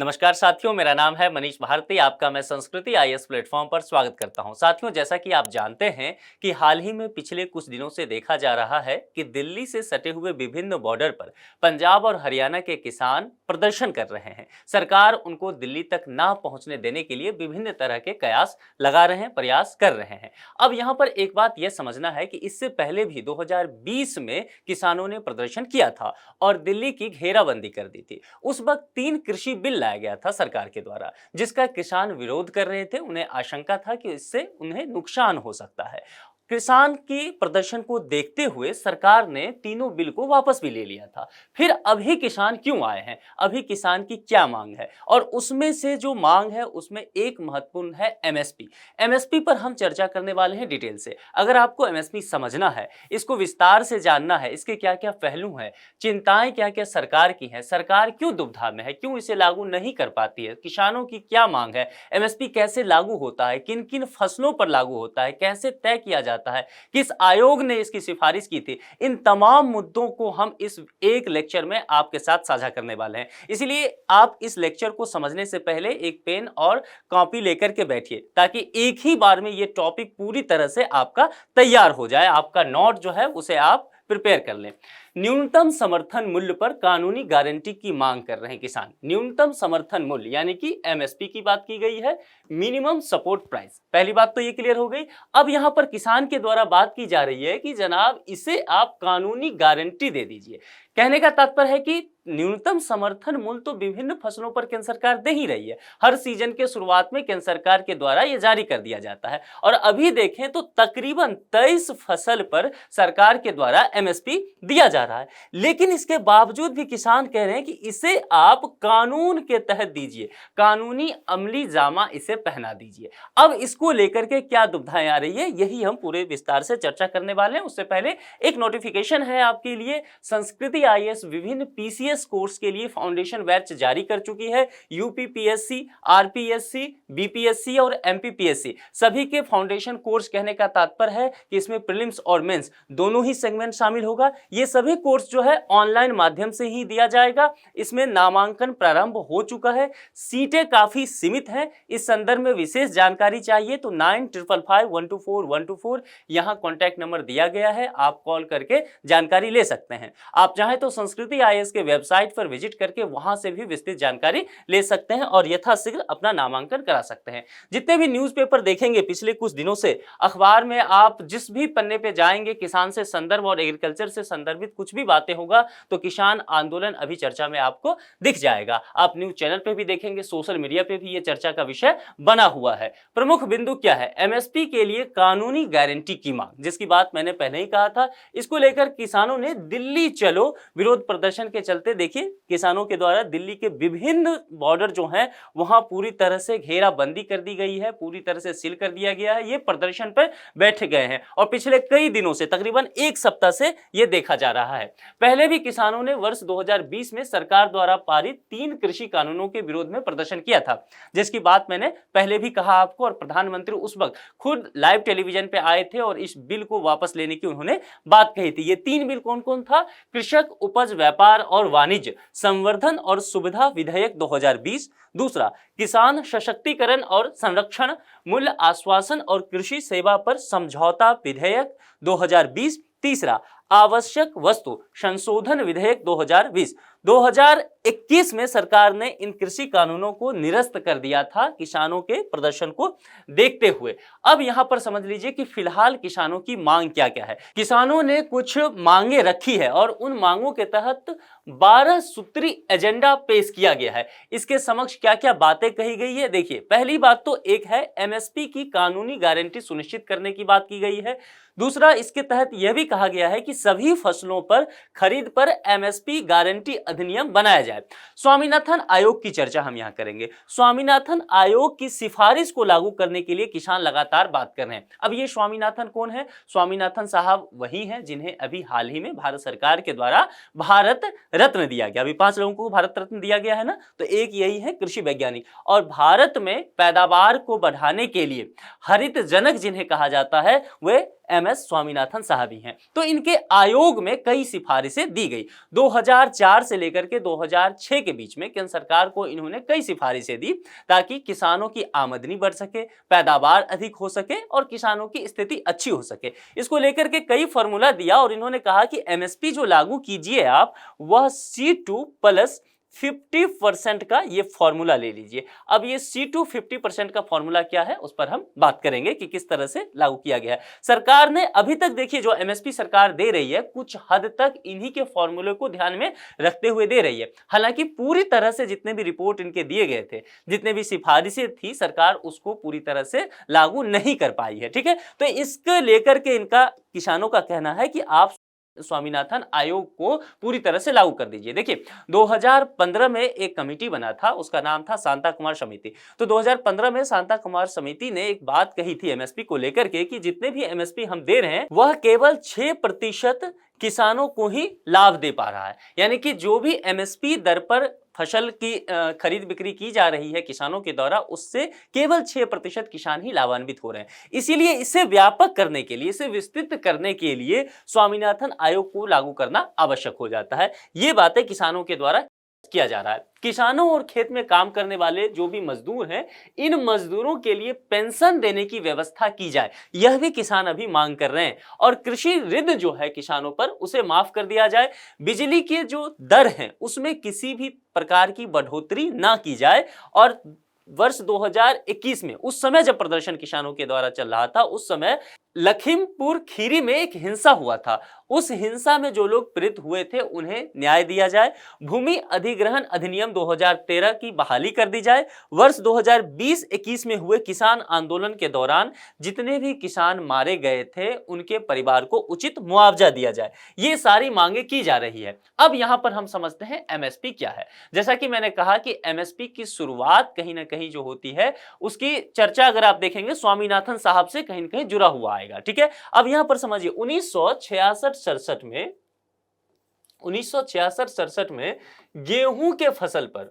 नमस्कार साथियों, मेरा नाम है मनीष भारती। आपका मैं संस्कृति आईएएस प्लेटफॉर्म पर स्वागत करता हूं। साथियों, जैसा कि आप जानते हैं कि हाल ही में पिछले कुछ दिनों से देखा जा रहा है कि दिल्ली से सटे हुए विभिन्न बॉर्डर पर पंजाब और हरियाणा के किसान प्रदर्शन कर रहे हैं। सरकार उनको दिल्ली तक ना पहुंचने देने के लिए विभिन्न तरह के कयास लगा रहे हैं, प्रयास कर रहे हैं। अब यहाँ पर एक बात यह समझना है कि इससे पहले भी 2020 में किसानों ने प्रदर्शन किया था और दिल्ली की घेराबंदी कर दी थी। उस वक्त 3 कृषि बिल लाया गया था सरकार के द्वारा, जिसका किसान विरोध कर रहे थे। उन्हें आशंका था कि इससे उन्हें नुकसान हो सकता है। किसान की प्रदर्शन को देखते हुए सरकार ने तीनों बिल को वापस भी ले लिया था। फिर अभी किसान क्यों आए हैं, अभी किसान की क्या मांग है, और उसमें से जो मांग है उसमें एक महत्वपूर्ण है एमएसपी। एमएसपी पर हम चर्चा करने वाले हैं डिटेल से। अगर आपको एमएसपी समझना है, इसको विस्तार से जानना है, इसके क्या क्या पहलू हैं, चिंताएं क्या क्या सरकार की हैं, सरकार क्यों दुविधा में है, क्यों इसे लागू नहीं कर पाती है, किसानों की क्या मांग है, एमएसपी कैसे लागू होता है, किन किन फसलों पर लागू होता है, कैसे तय किया जाता है, किस आयोग ने इसकी सिफारिश की थी, इन तमाम मुद्दों को हम इस एक लेक्चर में आपके साथ साझा करने वाले हैं। इसलिए आप इस लेक्चर को समझने से पहले एक पेन और कॉपी लेकर के बैठिए, ताकि एक ही बार में ये टॉपिक पूरी तरह से आपका तैयार हो जाए। आपका नोट जो है उसे आप प्रिपेयर कर लें। न्यूनतम समर्थन मूल्य पर कानूनी गारंटी की मांग कर रहे हैं किसान। न्यूनतम समर्थन मूल्य यानी कि एमएसपी की बात की गई है, मिनिमम सपोर्ट प्राइस। पहली बात तो ये क्लियर हो गई। अब यहां पर किसान के द्वारा बात की जा रही है कि जनाब इसे आप कानूनी गारंटी दे दीजिए। कहने का तात्पर्य है कि न्यूनतम समर्थन मूल्य तो विभिन्न फसलों पर केंद्र सरकार दे ही रही है। हर सीजन के शुरुआत में केंद्र सरकार के द्वारा यह जारी कर दिया जाता है, और अभी देखें तो तकरीबन 23 फसल पर सरकार के द्वारा एमएसपी दिया जा रहा है। लेकिन इसके बावजूद भी किसान कह रहे हैं कि इसे आप कानून के तहत दीजिए, कानूनी अमली जामा इसे पहना दीजिए। अब इसको लेकर के क्या दुविधाएं आ रही है, यही हम पूरे विस्तार से चर्चा करने वाले हैं। उससे पहले एक नोटिफिकेशन है आपके लिए। संस्कृति आईएएस विभिन्न पीसीएस कोर्स के लिए फाउंडेशन बैच जारी कर चुकी है। यूपीपीएससी, आरपीएससी, बीपीएससी और एमपीपीएससी सभी के फाउंडेशन कोर्स। कहने का तात्पर्य है कि इसमें प्रीलिम्स और मेंस दोनों ही सेगमेंट शामिल होगा। ये सभी कोर्स जो है ऑनलाइन माध्यम से ही दिया जाएगा। इसमें नामांकन प्रारंभ हो चुका है, सीटें काफी सीमित हैं। इस संदर्भ में विशेष जानकारी चाहिए तो 9555124124 यहां कॉन्टैक्ट नंबर दिया गया है, आप कॉल करके जानकारी ले सकते हैं। आप चाहें तो संस्कृति आईएएस के वेबसाइट पर विजिट करके वहां से भी विस्तृत जानकारी ले सकते हैं और यथाशीघ्र अपना नामांकन करा सकते हैं। जितने भी न्यूज़पेपर देखेंगे पिछले कुछ दिनों से, अखबार में आप जिस भी पन्ने पे जाएंगे, किसान से संदर्भ और एग्रीकल्चर से संदर्भित कुछ भी बातें होगा तो किसान आंदोलन अभी चर्चा में आपको दिख जाएगा। आप न्यूज चैनल पे भी देखेंगे, सोशल मीडिया पे भी ये चर्चा का विषय बना हुआ है। प्रमुख बिंदु क्या है? एमएसपी के लिए कानूनी गारंटी की मांग, जिसकी बात मैंने पहले ही कहा था। इसको लेकर किसानों ने दिल्ली चलो विरोध प्रदर्शन के चलते, देखिए किसानों के द्वारा दिल्ली के विभिन्न बॉर्डर जो हैं वहां पूरी तरह से घेराबंदी कर दी गई है, पूरी तरह से सील कर दिया गया है। ये प्रदर्शन पर बैठ गए हैं और पिछले कई दिनों से, तकरीबन एक सप्ताह से ये देखा जा रहा है। पहले भी किसानों ने वर्ष 2020 में सरकार द्वारा पारित 3 कृषि कानूनों के विरोध में प्रदर्शन किया था, जिसकी बात मैंने पहले भी कहा आपको, और प्रधानमंत्री उस वक्त खुद लाइव टेलीविजन पे आए थे और इस बिल को वापस लेने की उन्होंने बात कही थी। ये 3 बिल कौन कौन था? कृषक उपज व्यापार और वाणिज्य संवर्धन और सुविधा विधेयक 2020, दूसरा किसान सशक्तिकरण और संरक्षण, मूल्य आश्वासन और कृषि सेवा पर समझौता विधेयक 2020, तीसरा आवश्यक वस्तु संशोधन विधेयक 2020। 2021 में सरकार ने इन कृषि कानूनों को निरस्त कर दिया था किसानों के प्रदर्शन को देखते हुए। अब यहां पर समझ लीजिए कि फिलहाल किसानों की मांग क्या क्या है। किसानों ने कुछ मांगे रखी है और उन मांगों के तहत 12 सूत्री एजेंडा पेश किया गया है। इसके समक्ष क्या क्या बातें कही गई है, देखिए। पहली बात तो एक है एमएसपी की कानूनी गारंटी सुनिश्चित करने की बात की गई है। दूसरा, इसके तहत यह भी कहा गया है कि सभी फसलों पर खरीद पर एमएसपी गारंटी अधिनियम बनाया जाए। स्वामीनाथन आयोग की चर्चा हम यहां करेंगे। स्वामीनाथन आयोग की सिफारिश को लागू करने के लिए किसान लगातार बात कर रहे हैं। अब ये स्वामीनाथन कौन है? स्वामीनाथन साहब वही हैं जिन्हें अभी हाल ही में भारत सरकार के द्वारा भारत रत्न दिया गया। अभी 5 लोगों को भारत रत्न दिया गया है ना, तो एक यही है कृषि वैज्ञानिक। और भारत में पैदावार को बढ़ाने के लिए हरित जनक जिन्हें कहा जाता है, वे MS स्वामीनाथन साहब ही हैं। तो इनके आयोग में कई सिफारिशें दी गई। 2004 से लेकर के 2006 के बीच में केंद्र सरकार को इन्होंने कई सिफारिशें दी ताकि किसानों की आमदनी बढ़ सके, पैदावार अधिक हो सके और किसानों की स्थिति अच्छी हो सके। इसको लेकर के कई फॉर्मूला दिया और इन्होंने कहा कि MSP जो लागू कीजिए आप, वह C2 प्लस 50% का ये फॉर्मूला ले लीजिए। अब ये C2 50% का फॉर्मूला क्या है उस पर हम बात करेंगे कि किस तरह से लागू किया गया है। सरकार ने अभी तक देखिए जो MSP सरकार दे रही है कुछ हद तक इन्हीं के फॉर्मूले को ध्यान में रखते हुए दे रही है। हालांकि पूरी तरह से जितने भी रिपोर्ट इनके दिए गए थे, जितने भी सिफारिशें थी, सरकार उसको पूरी तरह से लागू नहीं कर पाई है। ठीक है, तो इसको लेकर के इनका किसानों का कहना है कि आप स्वामीनाथन आयोग को पूरी तरह से लागू कर दीजिए। देखिए 2015 में एक कमेटी बना था, उसका नाम था शांता कुमार समिति। तो 2015 में शांता कुमार समिति ने एक बात कही थी MSP को लेकर के कि जितने भी MSP हम दे रहे हैं वह केवल 6% किसानों को ही लाभ दे पा रहा है। यानी कि जो भी MSP दर पर फसल की खरीद बिक्री की जा रही है किसानों के द्वारा, उससे केवल 6% किसान ही लाभान्वित हो रहे हैं। इसीलिए इसे व्यापक करने के लिए, इसे विस्तृत करने के लिए स्वामीनाथन आयोग को लागू करना आवश्यक हो जाता है। ये बातें किसानों के द्वारा किया जा रहा है। किसानों और खेत में काम करने वाले जो भी मजदूर हैं, इन मजदूरों के लिए पेंशन देने की व्यवस्था की जाए, यह भी किसान अभी मांग कर रहे हैं। और कृषि ऋण जो है किसानों पर, उसे माफ कर दिया जाए। बिजली के जो दर हैं उसमें किसी भी प्रकार की बढ़ोतरी ना की जाए। और वर्ष 2021 में, उस समय जब प्रदर्शन किसानों के द्वारा चल रहा था, उस समय लखीमपुर खीरी में एक हिंसा हुआ था। उस हिंसा में जो लोग पीड़ित हुए थे उन्हें न्याय दिया जाए। भूमि अधिग्रहण अधिनियम 2013 की बहाली कर दी जाए। वर्ष 2020-21 में हुए किसान आंदोलन के दौरान जितने भी किसान मारे गए थे उनके परिवार को उचित मुआवजा दिया जाए। ये सारी मांगे की जा रही है। अब यहां पर हम समझते हैं MSP क्या है। जैसा कि मैंने कहा कि MSP की शुरुआत कहीं ना कहीं जो होती है, उसकी चर्चा अगर आप देखेंगे स्वामीनाथन साहब से कहीं ना कहीं जुड़ा हुआ आएगा। ठीक है, अब यहां पर समझिए 1966-67 में गेहूं के फसल पर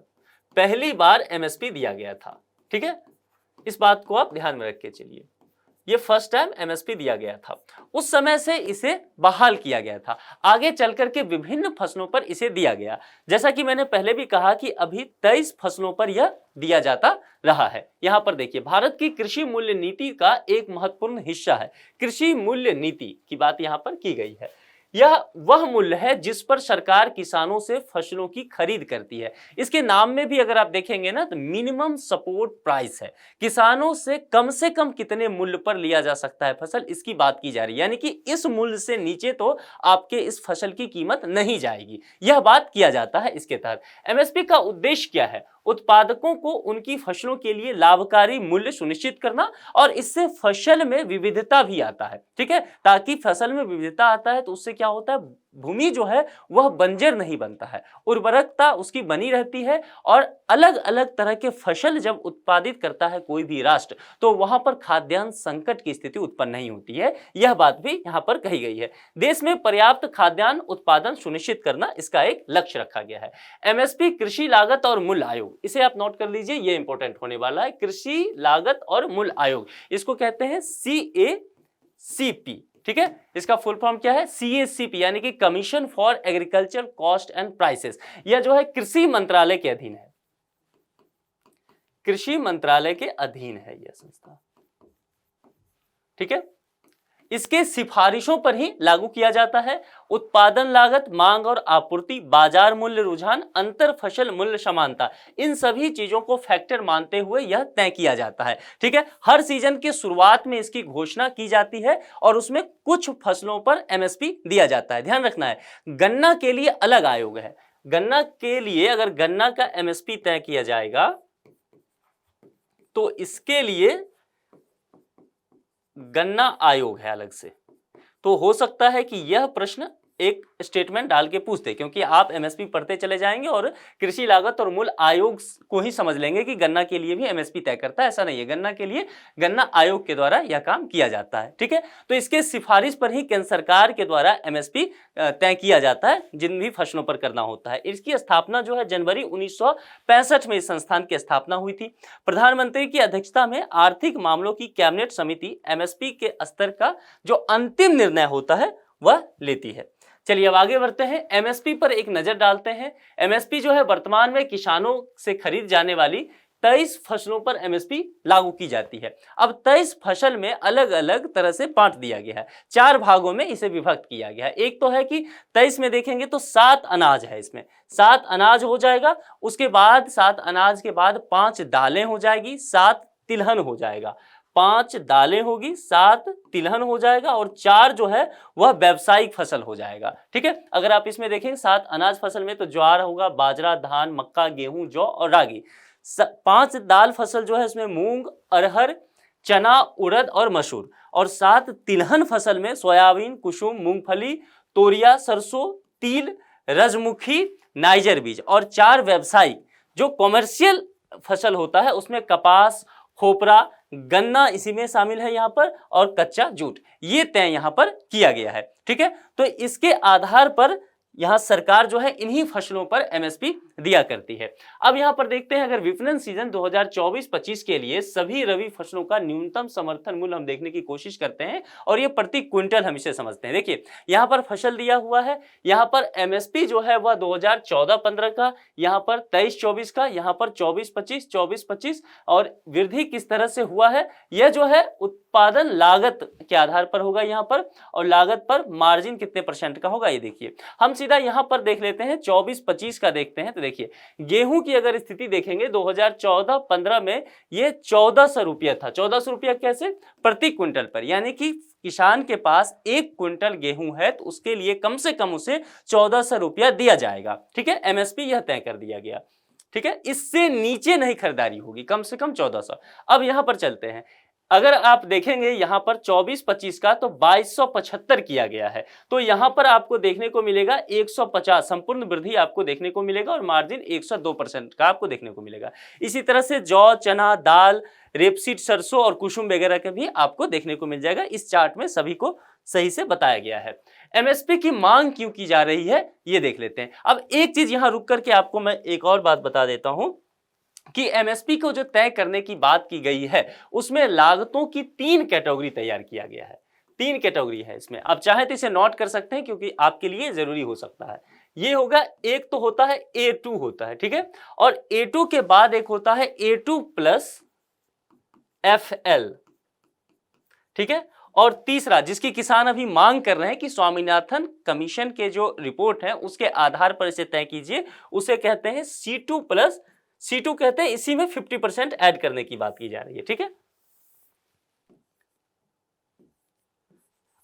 पहली बार MSP दिया गया था। ठीक है, इस बात को आप ध्यान में रख के चलिए, ये फर्स्ट टाइम MSP दिया गया था। उस समय से इसे बहाल किया गया था। आगे चलकर के विभिन्न फसलों पर इसे दिया गया। जैसा कि मैंने पहले भी कहा कि अभी 23 फसलों पर यह दिया जाता रहा है। यहां पर देखिए, भारत की कृषि मूल्य नीति का एक महत्वपूर्ण हिस्सा है। कृषि मूल्य नीति की बात यहां पर की गई है। यह वह मूल्य है जिस पर सरकार किसानों से फसलों की खरीद करती है। इसके नाम में भी अगर आप देखेंगे ना, तो मिनिमम सपोर्ट प्राइस है। किसानों से कम कितने मूल्य पर लिया जा सकता है फसल, इसकी बात की जा रही है। यानी कि इस मूल्य से नीचे तो आपके इस फसल की कीमत नहीं जाएगी, यह बात किया जाता है इसके तहत। MSP का उद्देश्य क्या है? उत्पादकों को उनकी फसलों के लिए लाभकारी मूल्य सुनिश्चित करना, और इससे फसल में विविधता भी आता है। ठीक है, ताकि फसल में विविधता आता है तो उससे क्या होता है, भूमि जो है वह बंजर नहीं बनता है, उर्वरकता उसकी बनी रहती है। और अलग अलग तरह के फसल जब उत्पादित करता है कोई भी राष्ट्र, तो वहां पर खाद्यान्न संकट की स्थिति उत्पन्न नहीं होती है। यह बात भी यहां पर कही गई है। देश में पर्याप्त खाद्यान्न उत्पादन सुनिश्चित करना इसका एक लक्ष्य रखा गया है। MSP कृषि लागत और मूल्य आयोग, इसे आप नोट कर लीजिए, ये इंपॉर्टेंट होने वाला है। कृषि लागत और मूल्य आयोग, इसको कहते हैं CACP। ठीक है, इसका फुल फॉर्म क्या है? CACP, यानी कि commission for agriculture cost and prices. यह जो है कृषि मंत्रालय के अधीन है, कृषि मंत्रालय के अधीन है यह संस्था। ठीक है, इसके सिफारिशों पर ही लागू किया जाता है। उत्पादन लागत, मांग और आपूर्ति, बाजार मूल्य रुझान, अंतर फसल मूल्य समानता, इन सभी चीजों को फैक्टर मानते हुए यह तय किया जाता है। ठीक है, हर सीजन की शुरुआत में इसकी घोषणा की जाती है और उसमें कुछ फसलों पर MSP दिया जाता है। ध्यान रखना है, गन्ना के लिए अलग आयोग है। गन्ना के लिए अगर गन्ना का MSP तय किया जाएगा तो इसके लिए गन्ना आयोग है अलग से। तो हो सकता है कि यह प्रश्न एक स्टेटमेंट डाल के पूछते, क्योंकि आप एमएसपी पढ़ते चले जाएंगे और कृषि लागत और मूल्य आयोग को ही समझ लेंगे कि गन्ना के लिए भी एमएसपी तय करता है। ऐसा नहीं है, गन्ना के लिए गन्ना आयोग के द्वारा यह काम किया जाता है। ठीक है, तो इसके सिफारिश पर ही केंद्र सरकार के द्वारा एमएसपी तय किया जाता है जिन भी फसलों पर करना होता है। इसकी स्थापना जो है जनवरी 1965 में इस संस्थान की स्थापना हुई थी। प्रधानमंत्री की अध्यक्षता में आर्थिक मामलों की कैबिनेट समिति एमएसपी के स्तर का जो अंतिम निर्णय होता है वह लेती है। चलिए अब आगे बढ़ते हैं, एमएसपी पर एक नजर डालते हैं। एमएसपी जो है वर्तमान में किसानों से खरीद जाने वाली 23 फसलों पर एमएसपी लागू की जाती है। अब 23 फसल में अलग अलग तरह से बांट दिया गया है, 4 भागों में इसे विभक्त किया गया है। एक तो है कि 23 में देखेंगे तो 7 अनाज है, इसमें 7 अनाज हो जाएगा। उसके बाद 7 अनाज के बाद 5 दालें हो जाएगी, 7 तिलहन हो जाएगा, 5 दालें होगी, 7 तिलहन हो जाएगा और 4 जो है वह व्यावसायिक फसल हो जाएगा। ठीक है, अगर आप इसमें देखें 7 अनाज फसल में तो ज्वार होगा, बाजरा, धान, मक्का, गेहूं, जौ और रागी। 5 दाल फसल जो है इसमें मूंग, अरहर, चना, उड़द और मसूर। और 7 तिलहन फसल में सोयाबीन, कुसुम, मूंगफली, तोरिया, सरसों, तिल, रजमुखी, नाइजर बीज। और 4 व्यावसायिक जो कॉमर्शियल फसल होता है उसमें कपास, खोपरा, गन्ना इसी में शामिल है यहाँ पर, और कच्चा जूट, ये तय यहाँ पर किया गया है। ठीक है, तो इसके आधार पर यहाँ सरकार जो है इन्हीं फसलों पर एमएसपी दिया करती है। अब यहाँ पर देखते हैं, अगर विपणन सीजन 2024-25 के लिए सभी रबी फसलों का न्यूनतम समर्थन मूल्य हम देखने की कोशिश करते हैं और ये प्रति क्विंटल हम इसे समझते हैं। देखिए यहाँ पर फसल दिया हुआ है, यहाँ पर एमएसपी जो है वह 2014-15 का, यहाँ पर 23-24 का, यहाँ पर 24-25, 24-25 और वृद्धि किस तरह से हुआ है यह जो है उत्पादन लागत के आधार पर होगा यहाँ पर, और लागत पर मार्जिन कितने % का होगा ये देखिए। हम सीधा यहाँ पर देख लेते हैं 24-25 का देखते हैं, तो देखिए गेहूं की अगर स्थिति देखेंगे 2014-15 में ये 1400 रुपया था। 1400 रुपया कैसे? प्रति क्विंटल पर, यानी कि किसान के पास 1 क्विंटल गेहूं है तो उसके लिए कम से कम उसे 1400 रुपया दिया जाएगा। ठीक है, एमएसपी यह तय कर दिया गया। ठीक है, इससे नीचे नहीं खरीदारी होगी, कम से कम 1400। अब यहां पर चलते हैं, अगर आप देखेंगे यहां पर 24-25 का तो 2275 किया गया है, तो यहां पर आपको देखने को मिलेगा 150 संपूर्ण वृद्धि आपको देखने को मिलेगा और मार्जिन 102% का आपको देखने को मिलेगा। इसी तरह से जौ, चना, दाल, रेपसीड, सरसों और कुसुम वगैरह के भी आपको देखने को मिल जाएगा। इस चार्ट में सभी को सही से बताया गया है। एमएसपी की मांग क्यों की जा रही है ये देख लेते हैं। अब एक चीज यहां रुक करके आपको मैं एक और बात बता देता हूं कि एमएसपी को जो तय करने की बात की गई है उसमें लागतों की 3 कैटेगरी तैयार किया गया है। 3 कैटेगरी है इसमें, आप चाहे तो इसे नोट कर सकते हैं क्योंकि आपके लिए जरूरी हो सकता है। ये होगा, एक तो होता है A2 होता है, ठीक है, और A2 के बाद एक होता है A2 प्लस FL, ठीक है, और तीसरा जिसकी किसान अभी मांग कर रहे हैं कि स्वामीनाथन कमीशन के जो रिपोर्ट है उसके आधार पर इसे तय कीजिए, उसे कहते हैं C2 प्लस, C2 कहते हैं इसी में 50% ऐड करने की बात की जा रही है। ठीक है,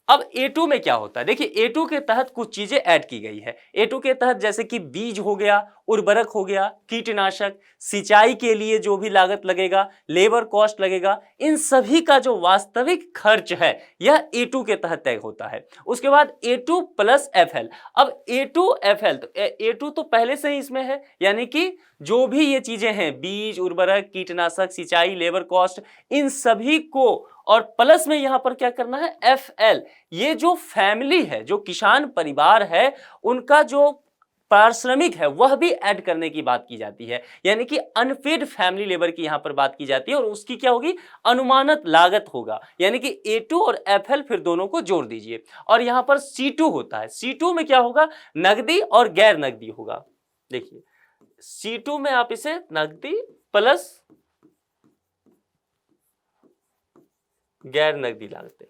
अब A2 में क्या होता है, देखिए A2 के तहत कुछ चीजें ऐड की गई है। A2 के तहत जैसे कि बीज हो गया, उर्वरक हो गया, कीटनाशक, सिंचाई के लिए जो भी लागत लगेगा, लेबर कॉस्ट लगेगा, इन सभी का जो वास्तविक खर्च है यह A2 के तहत तय होता है। उसके बाद A2 प्लस FL। अब A2 FL तो A2 तो पहले से ही इसमें है, यानी कि जो भी ये चीजें हैं बीज, उर्वरक, कीटनाशक, सिंचाई, लेबर कॉस्ट, इन सभी को, और प्लस में यहां पर क्या करना है FL, ये जो फैमिली है, जो किसान परिवार है, उनका जो पारिश्रमिक है वह भी ऐड करने की बात की जाती है, यानी कि अनपेड फैमिली लेबर की यहां पर बात की जाती है और उसकी क्या होगी, अनुमानित लागत होगा, यानी कि A2 और FL फिर दोनों को जोड़ दीजिए। और यहां पर C2 होता है, C2 में क्या होगा, नकदी और गैर नकदी होगा। देखिए C2 में आप इसे नकदी प्लस गैर नकदी लागतें,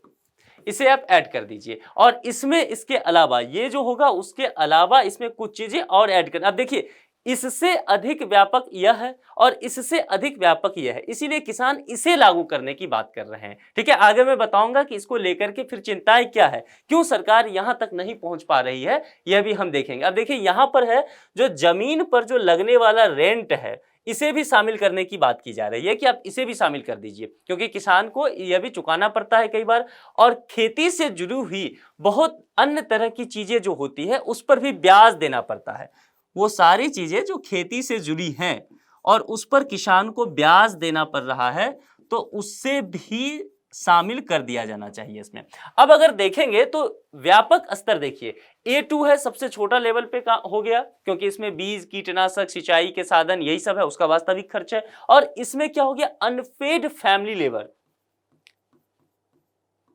इसे आप ऐड कर दीजिए। और इसमें इसके अलावा ये जो होगा उसके अलावा इसमें कुछ चीजें और ऐड कर। अब देखिए इससे अधिक व्यापक यह है और इससे अधिक व्यापक यह है, इसीलिए किसान इसे लागू करने की बात कर रहे हैं। ठीक है, आगे मैं बताऊंगा कि इसको लेकर के फिर चिंताएं क्या है, क्यों सरकार यहां तक नहीं पहुंच पा रही है, यह भी हम देखेंगे। अब देखिए यहां पर है जो जमीन पर जो लगने वाला रेंट है, इसे भी शामिल करने की बात की जा रही है कि आप इसे भी शामिल कर दीजिए, क्योंकि किसान को यह भी चुकाना पड़ता है कई बार, और खेती से जुड़ी हुई बहुत अन्य तरह की चीजें जो होती है उस पर भी ब्याज देना पड़ता है। वो सारी चीजें जो खेती से जुड़ी हैं और उस पर किसान को ब्याज देना पड़ रहा है, तो उससे भी शामिल कर दिया जाना चाहिए इसमें। अब अगर देखेंगे तो व्यापक स्तर देखिए, A2 है, सबसे छोटा लेवल पे का हो गया, क्योंकि इसमें बीज, कीटनाशक, सिंचाई के साधन यही सब है, उसका वास्तविक खर्च है। और इसमें क्या हो गया, unpaid family labour,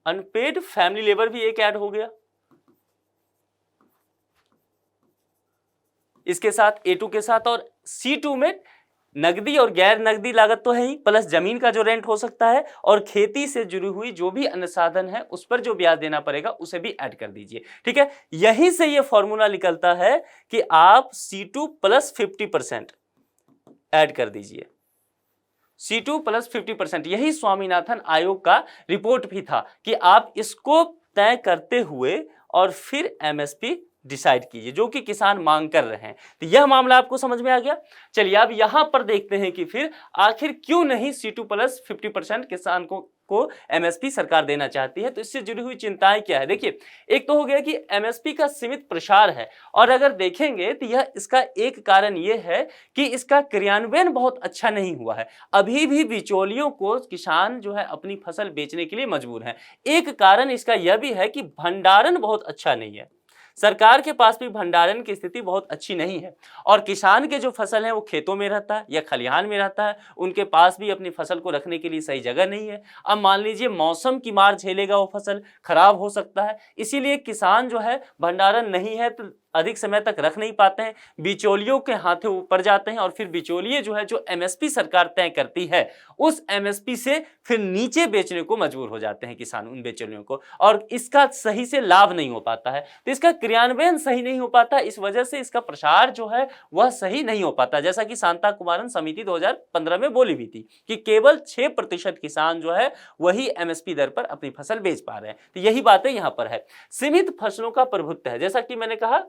unpaid family labour भी एक ऐड हो गया इसके साथ, A2 के साथ। और C2 में नगदी और गैर नगदी लागत तो है ही, प्लस जमीन का जो रेंट हो सकता है और खेती से जुड़ी हुई जो भी अन्य साधन है उस पर जो ब्याज देना पड़ेगा उसे भी ऐड कर दीजिए। ठीक है, यहीं से ये फॉर्मूला निकलता है कि आप C2 प्लस 50% ऐड कर दीजिए, C2 प्लस 50%। यही स्वामीनाथन आयोग का रिपोर्ट भी था कि आप इसको तय करते हुए और फिर MSP डिसाइड कीजिए, जो कि किसान मांग कर रहे हैं। तो यह मामला आपको समझ में आ गया। चलिए अब यहां पर देखते हैं कि फिर आखिर क्यों नहीं C2 प्लस 50% किसान को MSP सरकार देना चाहती है। तो इससे जुड़ी हुई चिंताएं क्या है, देखिए, एक तो हो गया कि MSP का सीमित प्रसार है, और अगर देखेंगे तो यह इसका एक कारण यह है कि इसका क्रियान्वयन बहुत अच्छा नहीं हुआ है। अभी भी बिचौलियों को किसान जो है अपनी फसल बेचने के लिए मजबूर हैं। एक कारण इसका यह भी है कि भंडारण बहुत अच्छा नहीं है, सरकार के पास भी भंडारण की स्थिति बहुत अच्छी नहीं है, और किसान के जो फसल है वो खेतों में रहता है या खलिहान में रहता है, उनके पास भी अपनी फसल को रखने के लिए सही जगह नहीं है। अब मान लीजिए मौसम की मार झेलेगा, वो फसल खराब हो सकता है, इसीलिए किसान जो है भंडारण नहीं है तो अधिक समय तक रख नहीं पाते हैं, बिचौलियों के हाथों ऊपर जाते हैं, और फिर बिचौलिए जो है जो MSP सरकार तय करती है उस MSP से फिर नीचे बेचने को मजबूर हो जाते हैं किसान उन बिचौलियों को, और इसका सही से लाभ नहीं हो पाता है। तो इसका क्रियान्वयन सही नहीं हो पाता, इस वजह से इसका प्रसार जो है वह सही नहीं हो पाता, जैसा कि शांता कुमारन समिति 2015 में बोली भी थी कि केवल 6% किसान जो है वही MSP दर पर अपनी फसल बेच पा रहे हैं। तो यही बातें यहां पर है। सीमित फसलों का प्रभुत्व है, जैसा कि मैंने कहा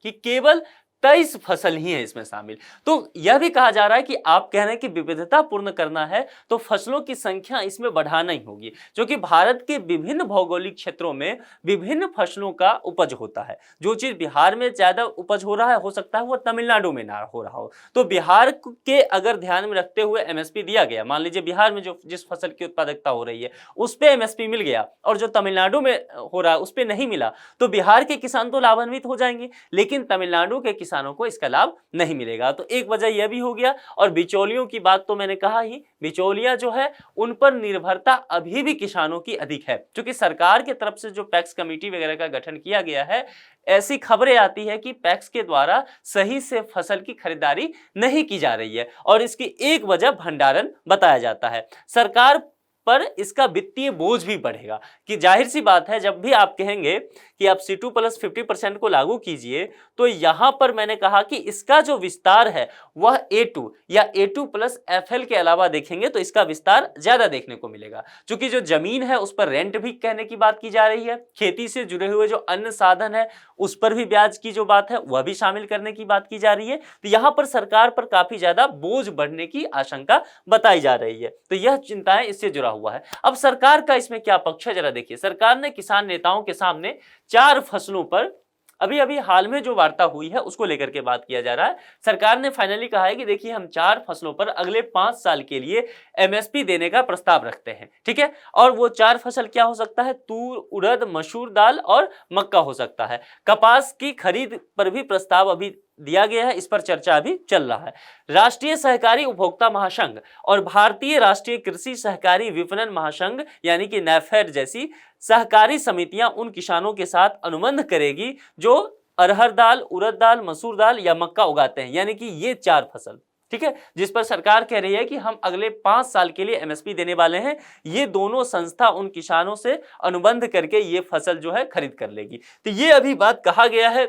कि केवल 23 फसल ही है इसमें शामिल। तो यह भी कहा जा रहा है कि आप कह रहे हैं कि विविधता पूर्ण करना है तो फसलों की संख्या इसमें बढ़ाना ही होगी, जो कि भारत के विभिन्न भौगोलिक क्षेत्रों में विभिन्न फसलों का उपज होता है। जो चीज बिहार में ज्यादा उपज हो रहा है, हो सकता है वो तमिलनाडु में ना हो रहा हो। तो बिहार के अगर ध्यान में रखते हुए MSP दिया गया, मान लीजिए बिहार में जो जिस फसल की उत्पादकता हो रही है उस पर MSP मिल गया, और जो तमिलनाडु में हो रहा है उस पर नहीं मिला, तो बिहार के किसान तो लाभान्वित हो जाएंगे, लेकिन तमिलनाडु के किसानों को इसका लाभ नहीं मिलेगा। तो एक वजह यह भी हो गया। और बिचौलियों की बात तो मैंने कहा ही, बिचौलिया जो है उन पर निर्भरता अभी भी किसानों की अधिक है, क्योंकि सरकार की तरफ से जो पैक्स कमेटी वगैरह का गठन किया गया है, ऐसी खबरें आती है कि पैक्स के द्वारा सही से फसल की खरीदारी नहीं की जा रही है, और इसकी एक वजह भंडारण बताया जाता है। सरकार पर इसका वित्तीय बोझ भी बढ़ेगा, कि जाहिर सी बात है जब भी आप कहेंगे कि आप C2 प्लस 50% को लागू कीजिए, तो यहां पर मैंने कहा कि इसका जो विस्तार है वह A2 या A2 प्लस FL के अलावा देखेंगे तो इसका विस्तार ज्यादा देखने को मिलेगा, क्योंकि जो जमीन है उस पर रेंट भी कहने की बात की जा रही है, खेती से जुड़े हुए जो अन्य साधन है उस पर भी ब्याज की जो बात है वह भी शामिल करने की बात की जा रही है। तो यहां पर सरकार पर काफी ज्यादा बोझ बढ़ने की आशंका बताई जा रही है। तो यह चिंताएं इससे जुड़ा हुआ है। अब सरकार का इसमें क्या पक्ष है, जरा देखिए। सरकार ने किसान नेताओं के सामने 4 फसलों पर अभी हाल में जो वार्ता हुई है उसको लेकर के बात किया जा रहा है। सरकार ने फाइनली कहा है कि देखिए हम 4 फसलों पर अगले 5 साल के लिए MSP देने का प्रस्ताव रखते हैं, ठीक है। और वो 4 फसल क्या हो सकता है, तूर, उड़द, मसूर दाल और मक्का हो सकता है। कपास की खरीद पर भी प्रस्ताव अभी दिया गया है, इस पर चर्चा अभी चल रहा है। राष्ट्रीय सहकारी उपभोक्ता महासंघ और भारतीय राष्ट्रीय कृषि सहकारी विपणन महासंघ यानी कि NAFED जैसी सहकारी समितियां उन किसानों के साथ अनुबंध करेगी जो अरहर दाल, उड़द दाल, मसूर दाल या मक्का उगाते हैं, यानी कि ये 4 फसल, ठीक है, जिस पर सरकार कह रही है कि हम अगले 5 साल के लिए MSP देने वाले हैं। ये दोनों संस्था उन किसानों से अनुबंध करके ये फसल जो है खरीद कर लेगी। तो ये अभी बात कहा गया है,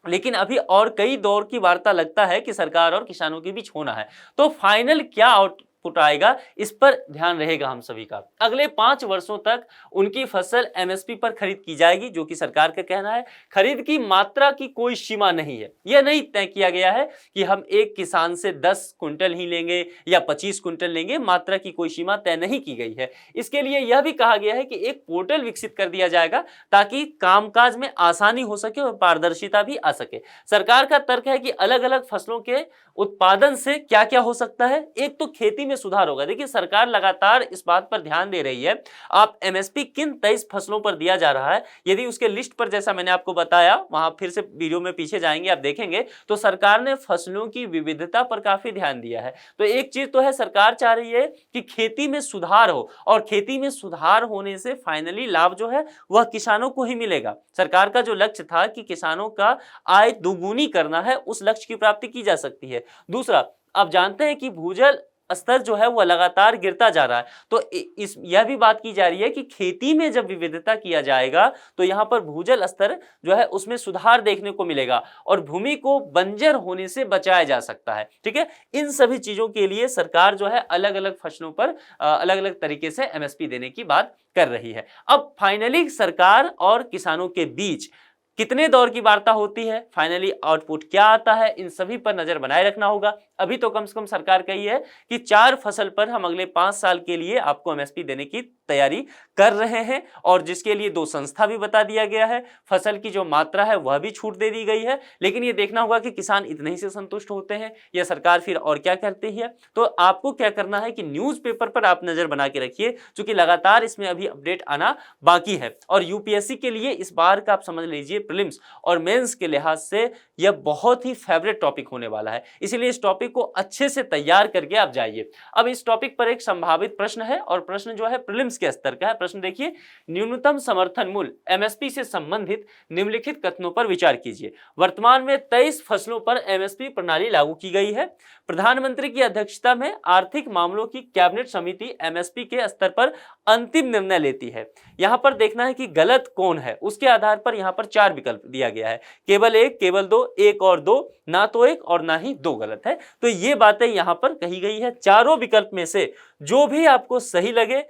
लेकिन अभी और कई दौर की वार्ता लगता है कि सरकार और किसानों के बीच होना है। तो फाइनल क्या आउटपुट आएगा, इस पर ध्यान रहेगा हम सभी का। अगले 5 वर्षों तक उनकी फसल एमएसपी पर खरीद की जाएगी, जो कि सरकार का कहना है। खरीद की मात्रा की कोई सीमा नहीं है, यह नहीं तय किया गया है कि हम एक किसान से 10 कुंटल ही लेंगे या 25 कुंटल लेंगे, मात्रा की कोई सीमा तय नहीं की गई है। इसके लिए यह भी कहा गया है कि एक पोर्टल विकसित कर दिया जाएगा ताकि कामकाज में आसानी हो सके और पारदर्शिता भी आ सके। सरकार का तर्क है कि अलग अलग फसलों के उत्पादन से क्या क्या हो सकता है। एक तो खेती में सुधार होगा। देखिए, सरकार लगातार इस बात पर ध्यान दे रही है, आप एमएसपी किन 23 फसलों पर दिया जा रहा है, यदि उसके लिस्ट पर, जैसा मैंने आपको बताया, वहां फिर से वीडियो में पीछे जाएंगे आप देखेंगे, तो सरकार ने फसलों की विविधता पर काफी ध्यान दिया है। तो एक चीज तो है, सरकार चाह रही है कि खेती में सुधार हो, और खेती में सुधार होने से फाइनली लाभ जो है वह किसानों को ही मिलेगा। सरकार का जो लक्ष्य था कि किसानों का आय दोगुनी करना है, उस लक्ष्य की प्राप्ति की जा सकती है। दूसरा, आप जानते हैं कि भूजल स्तर जो है वह लगातार गिरता जा रहा है, तो इस यह भी बात की जा रही है कि खेती में जब विविधता किया जाएगा तो यहां पर भूजल स्तर जो है उसमें सुधार देखने को मिलेगा और भूमि को बंजर होने से बचाया जा सकता है। ठीक है, इन सभी चीजों के लिए सरकार जो है अलग अलग फसलों पर अलग अलग तरीके से एमएसपी देने की बात कर रही है। अब फाइनली सरकार और किसानों के बीच कितने दौर की वार्ता होती है, फाइनली आउटपुट क्या आता है, इन सभी पर नजर बनाए रखना होगा। अभी तो कम से कम सरकार कही है कि 4 फसल पर हम अगले 5 साल के लिए आपको एमएसपी देने की तैयारी कर रहे हैं, और जिसके लिए 2 संस्था भी बता दिया गया है। फसल की जो मात्रा है वह भी छूट दे दी गई है, लेकिन ये देखना होगा कि किसान इतने ही से संतुष्ट होते हैं या सरकार फिर और क्या करती है। तो आपको क्या करना है कि न्यूज़पेपर पर आप नजर बना के रखिए, क्योंकि लगातार इसमें अभी अपडेट आना बाकी है। और यूपीएससी के लिए इस बार का आप समझ लीजिए प्रीलिम्स और मेंस के लिहाज से यह बहुत ही फेवरेट टॉपिक होने वाला है, इसलिए इस टॉपिक को अच्छे से तैयार करके आप जाइए। अब इस टॉपिक पर एक संभावित प्रश्न है, और प्रश्न जो है प्रीलिम्स के स्तर का है। प्रश्न देखिए, न्यूनतम समर्थन मूल्य एमएसपी से संबंधित निम्नलिखित कथनों पर विचार कीजिए। वर्तमान में 23 फसलों पर एमएसपी प्रणाली लागू की गई है। प्रधानमंत्री की अध्यक्षता में आर्थिक मामलों की कैबिनेट समिति एमएसपी के स्तर पर अंतिम निर्णय लेती है। यहां पर देखना है कि गलत कौन है, उसके आधार पर यहां पर 4 विकल्प दिया गया है, केवल 1, केवल 2, 1 और 2, ना तो 1 और ना ही 2 गलत है। तो ये बातें यहां पर कही गई है। चारों विकल्प में से जो भी आपको सही लगे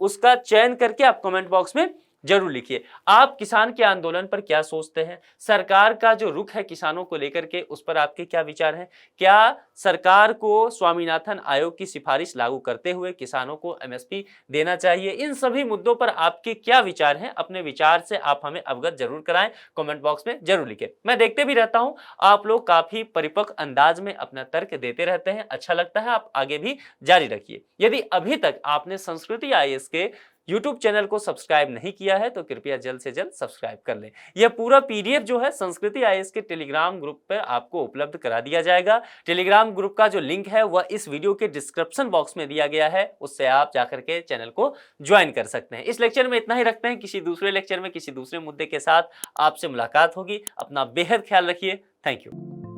उसका चयन करके आप कमेंट बॉक्स में जरूर लिखिए। आप किसान के आंदोलन पर क्या सोचते हैं, सरकार का जो रुख है किसानों को लेकर के, उस पर आपके क्या विचार हैं? क्या सरकार को स्वामीनाथन आयोग की सिफारिश लागू करते हुए किसानों को एमएसपी देना चाहिए? इन सभी मुद्दों पर आपके क्या विचार हैं? अपने विचार से आप हमें अवगत जरूर कराएं, कमेंट बॉक्स में जरूर लिखें। मैं देखते भी रहता हूं, आप लोग काफी परिपक्व अंदाज में अपना तर्क देते रहते हैं, अच्छा लगता है, आप आगे भी जारी रखिए। यदि अभी तक आपने संस्कृति आईएएस के यूट्यूब चैनल को सब्सक्राइब नहीं किया है तो कृपया जल्द से जल्द सब्सक्राइब कर लें। यह पूरा पीडीएफ जो है संस्कृति आईएएस के टेलीग्राम ग्रुप पर आपको उपलब्ध करा दिया जाएगा। टेलीग्राम ग्रुप का जो लिंक है वह इस वीडियो के डिस्क्रिप्शन बॉक्स में दिया गया है, उससे आप जाकर के चैनल को ज्वाइन कर सकते हैं। इस लेक्चर में इतना ही रखते हैं, किसी दूसरे लेक्चर में किसी दूसरे मुद्दे के साथ आपसे मुलाकात होगी। अपना बेहद ख्याल रखिए। Thank you.